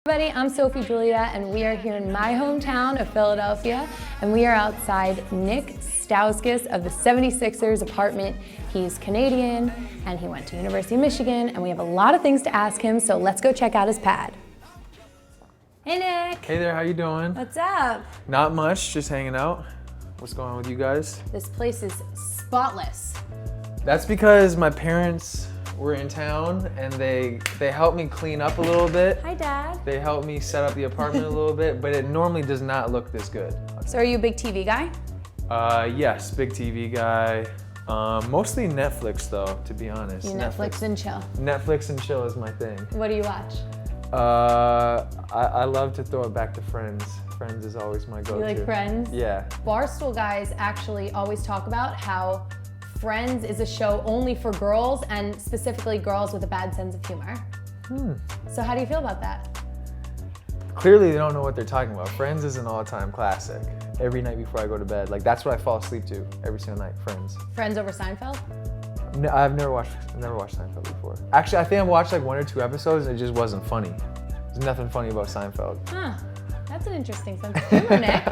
Everybody, I'm Sophie Juliet, and we are here in my hometown of Philadelphia, and we are outside Nik Stauskas of the 76ers apartment. He's Canadian, and he went to University of Michigan, and we have a lot of things to ask him, so let's go check out his pad. Hey, Nick. Hey there, how you doing? What's up? Not much, just hanging out. What's going on with you guys? This place is spotless. That's because my parents were in town and they helped me clean up a little bit. Hi, Dad. They helped me set up the apartment a little bit, but it normally does not look this good. So are you a big TV guy? Yes, big TV guy. Mostly Netflix though, to be honest. You Netflix and chill. Netflix and chill is my thing. What do you watch? I love to throw it back to Friends. Friends is always my go-to. You like Friends? Yeah. Barstool guys actually always talk about how Friends is a show only for girls, and specifically girls with a bad sense of humor. So how do you feel about that? Clearly they don't know what they're talking about. Friends is an all-time classic. Every night before I go to bed, like that's what I fall asleep to every single night. Friends. Friends over Seinfeld? No, I've never watched Seinfeld before. Actually, I think I've watched like 1 or 2 episodes and it just wasn't funny. There's nothing funny about Seinfeld. Huh, that's an interesting sense of humor, Nick.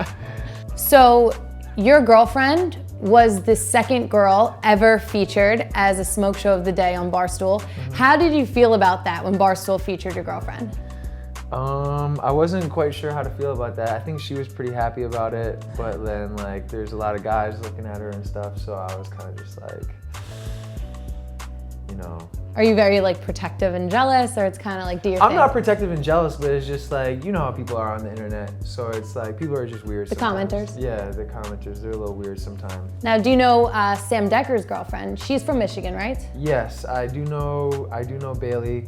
So your girlfriend was the second girl ever featured as a smoke show of the day on Barstool. How did you feel about that when Barstool featured your girlfriend? I wasn't quite sure how to feel about that. I think she was pretty happy about it, but then like there's a lot of guys looking at her and stuff, so I was kind of just like, you know. Are you very like protective and jealous, or it's kind of like do your I'm thing? not protective and jealous, but it's just like, you know how people are on the internet, so it's like people are just weird sometimes. Commenters? Yeah, the commenters, they're a little weird sometimes. Now, do you know Sam Decker's girlfriend? She's from Michigan, right? Yes, I do know Bailey.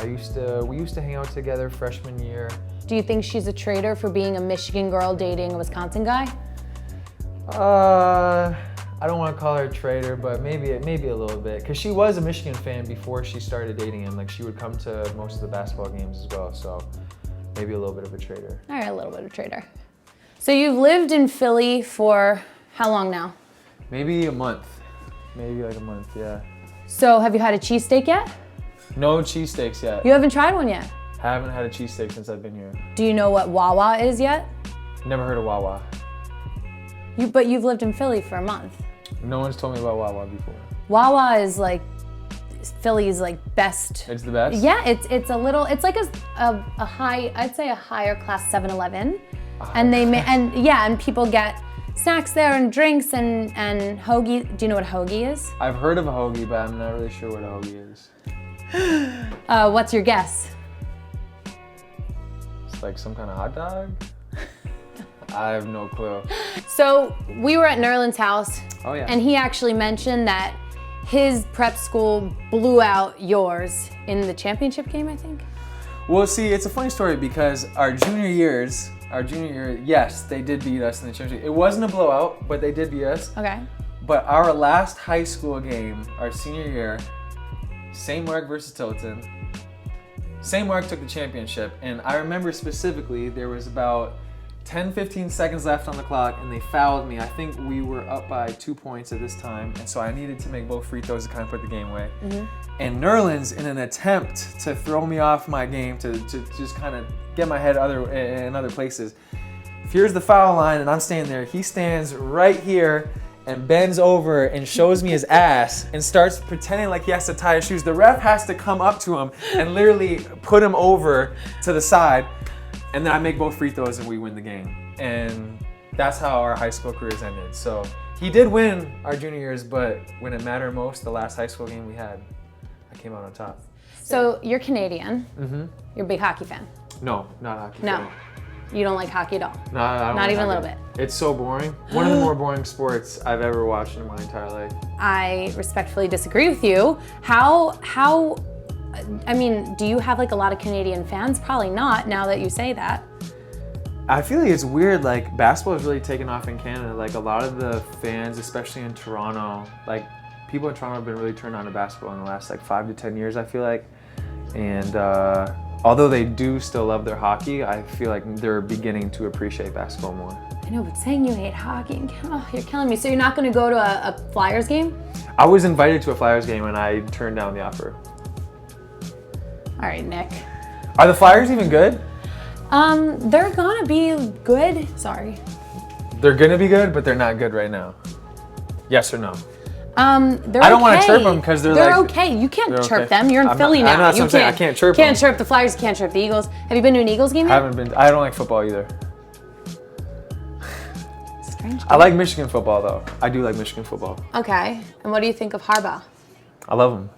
We used to hang out together freshman year. Do you think she's a traitor for being a Michigan girl dating a Wisconsin guy? I don't want to call her a traitor, but maybe a little bit. Because she was a Michigan fan before she started dating him. Like she would come to most of the basketball games as well, so maybe a little bit of a traitor. All right, a little bit of traitor. So you've lived in Philly for how long now? Maybe a month. Maybe like a month, yeah. So have you had a cheesesteak yet? No cheesesteaks yet. You haven't tried one yet? Haven't had a cheesesteak since I've been here. Do you know what Wawa is yet? Never heard of Wawa. But you've lived in Philly for a month. No one's told me about Wawa before. Wawa is like Philly's like best. It's the best? Yeah, it's like a high, I'd say a higher class 7-Eleven. And people get snacks there and drinks and hoagie. Do you know what a hoagie is? I've heard of a hoagie, but I'm not really sure what a hoagie is. What's your guess? It's like some kind of hot dog? I have no clue. So we were at Nerland's house. Oh yeah. And he actually mentioned that his prep school blew out yours in the championship game, I think. Well, see, it's a funny story because our junior year, yes, they did beat us in the championship. It wasn't a blowout, but they did beat us. Okay. But our last high school game, our senior year, St. Mark versus Tilton. St. Mark took the championship, and I remember specifically there was about 10-15 seconds left on the clock and they fouled me. I think we were up by 2 points at this time, and so I needed to make both free throws to kind of put the game away. And Nerland's, in an attempt to throw me off my game, to just kind of get my head in other places, here's the foul line and I'm standing there. He stands right here and bends over and shows me his ass and starts pretending like he has to tie his shoes. The ref has to come up to him and literally put him over to the side. And then I make both free throws and we win the game. And that's how our high school careers ended. So he did win our junior years, but when it mattered most, the last high school game we had, I came out on top. So you're Canadian. You're a big hockey fan. No, not hockey. No, you don't like hockey at all. No, I don't Not like even hockey. a little bit. It's so boring. One of the more boring sports I've ever watched in my entire life. I respectfully disagree with you. I mean, do you have like a lot of Canadian fans? Probably not, now that you say that. I feel like it's weird, like basketball has really taken off in Canada. Like a lot of the fans, especially in Toronto, like people in Toronto have been really turned on to basketball in the last like 5 to 10 years, I feel like. And although they do still love their hockey, I feel like they're beginning to appreciate basketball more. I know, but saying you hate hockey, oh, you're killing me. So you're not gonna go to a Flyers game? I was invited to a Flyers game and I turned down the offer. All right, Nick. Are the Flyers even good? They're gonna be good. Sorry. They're gonna be good, but they're not good right now. Yes or no? They're I don't want to okay. chirp them because they're like... okay. You can't they're chirp okay. them. You're in Philly now. I know, that's what I'm saying. I can't chirp Can't them. chirp the Flyers. Can't chirp the Eagles. Have you been to an Eagles game yet? I haven't been. I don't like football either. Strange. I like Michigan football though. I do like Michigan football. Okay. And what do you think of Harbaugh? I love him.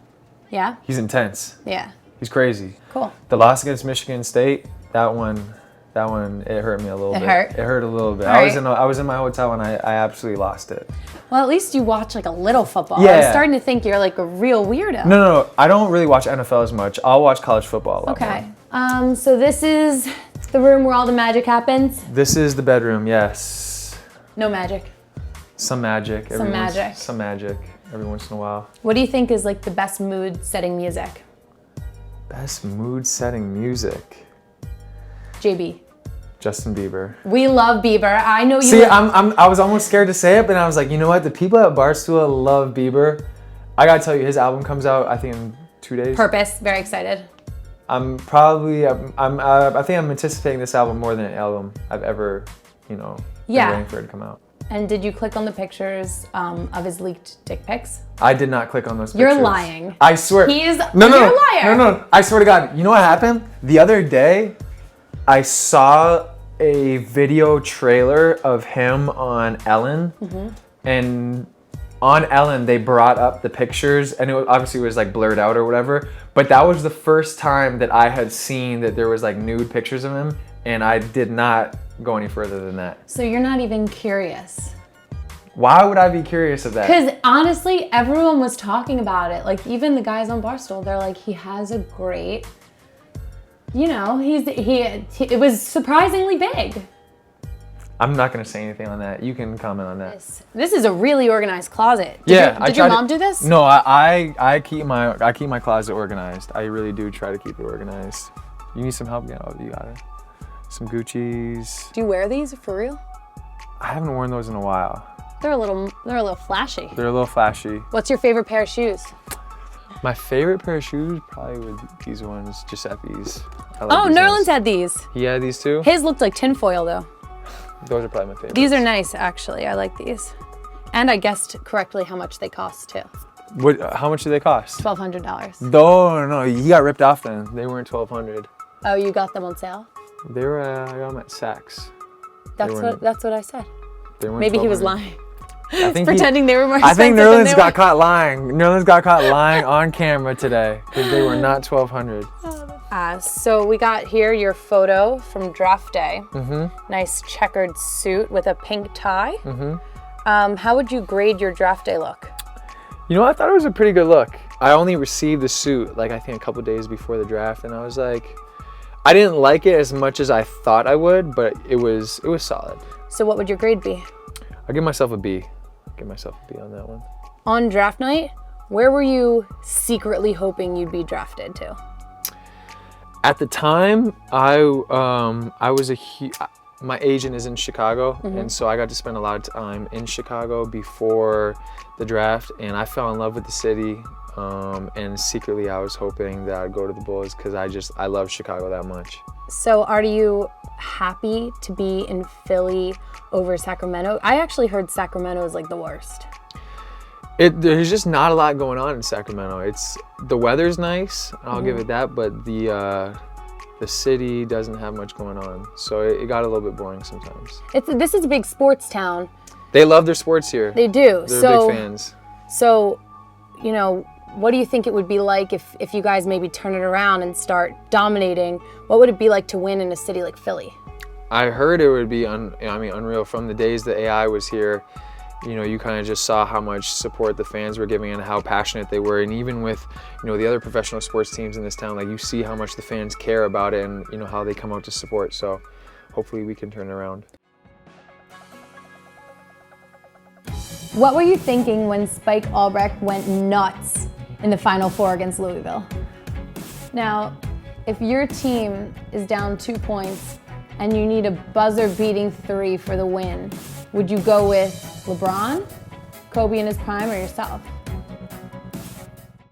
Yeah. He's intense. Yeah. He's crazy. Cool. The loss against Michigan State, that one, it hurt me a little bit. It hurt? It hurt a little bit. All I was in my hotel and I absolutely lost it. Well, at least you watch like a little football. Yeah. I was starting to think you're like a real weirdo. No. I don't really watch NFL as much. I'll watch college football a lot Okay. more. So this is the room where all the magic happens. This is the bedroom, yes. No magic. Some magic. Some magic. Some magic every once in a while. What do you think is like the best mood setting music? Best mood setting music. JB. Justin Bieber. We love Bieber. I know you. See, I was almost scared to say it, but I was like, you know what? The people at Barstool love Bieber. I gotta tell you, his album comes out, I think, in 2 days. Purpose. Very excited. I think I'm anticipating this album more than an album I've ever, been waiting for it to come out. And did you click on the pictures of his leaked dick pics? I did not click on those pictures. You're lying. I swear. You're a liar. No. I swear to God. You know what happened? The other day, I saw a video trailer of him on Ellen, and on Ellen they brought up the pictures, and obviously it was like blurred out or whatever. But that was the first time that I had seen that there was like nude pictures of him, and I did not go any further than that. So you're not even curious? Why would I be curious of that? Because honestly, everyone was talking about it. Like even the guys on Barstool, they're like, he has a great, it was surprisingly big. I'm not gonna say anything on that. You can comment on that. This is a really organized closet. Did your mom do this? No, I keep my closet organized. I really do try to keep it organized. You need some help? Yeah, you got it. Some Gucci's. Do you wear these for real? I haven't worn those in a while. They're a little flashy. They're a little flashy. What's your favorite pair of shoes? My favorite pair of shoes probably would be these ones, Giuseppe's. Nerland's had these. He had these too? His looked like tinfoil though. Those are probably my favorite. These are nice actually. I like these. And I guessed correctly how much they cost too. How much do they cost? $1,200. No, you got ripped off then. They weren't $1,200. Oh, you got them on sale? They were. I got them at Saks. That's what I said. They weren't Maybe he was 1,200. lying. I think pretending they were more I expensive think Nerland's got caught lying. Nerland's got caught lying on camera today because they were not $1,200. So we got here your photo from draft day. Nice checkered suit with a pink tie. How would you grade your draft day look? I thought it was a pretty good look. I only received the suit I think a couple days before the draft, and I was like, I didn't like it as much as I thought I would, but it was solid. So what would your grade be? I'll give myself a B. Give myself a B on that one. On draft night, where were you secretly hoping you'd be drafted to? At the time, my agent is in Chicago, and so I got to spend a lot of time in Chicago before the draft, and I fell in love with the city, and secretly I was hoping that I'd go to the Bulls because I love Chicago that much. So are you happy to be in Philly over Sacramento? I actually heard Sacramento is like the worst. There's just not a lot going on in Sacramento. The weather's nice, I'll give it that, but the city doesn't have much going on, so it got a little bit boring sometimes. This is a big sports town. They love their sports here. They do. They're big fans. So, what do you think it would be like if you guys maybe turn it around and start dominating? What would it be like to win in a city like Philly? I heard it would be unreal. From the days that AI was here, you kind of just saw how much support the fans were giving and how passionate they were. And even with, the other professional sports teams in this town, you see how much the fans care about it and, how they come out to support. So hopefully we can turn it around. What were you thinking when Spike Albrecht went nuts in the Final Four against Louisville? Now, if your team is down 2 points and you need a buzzer-beating 3 for the win, would you go with LeBron, Kobe in his prime, or yourself?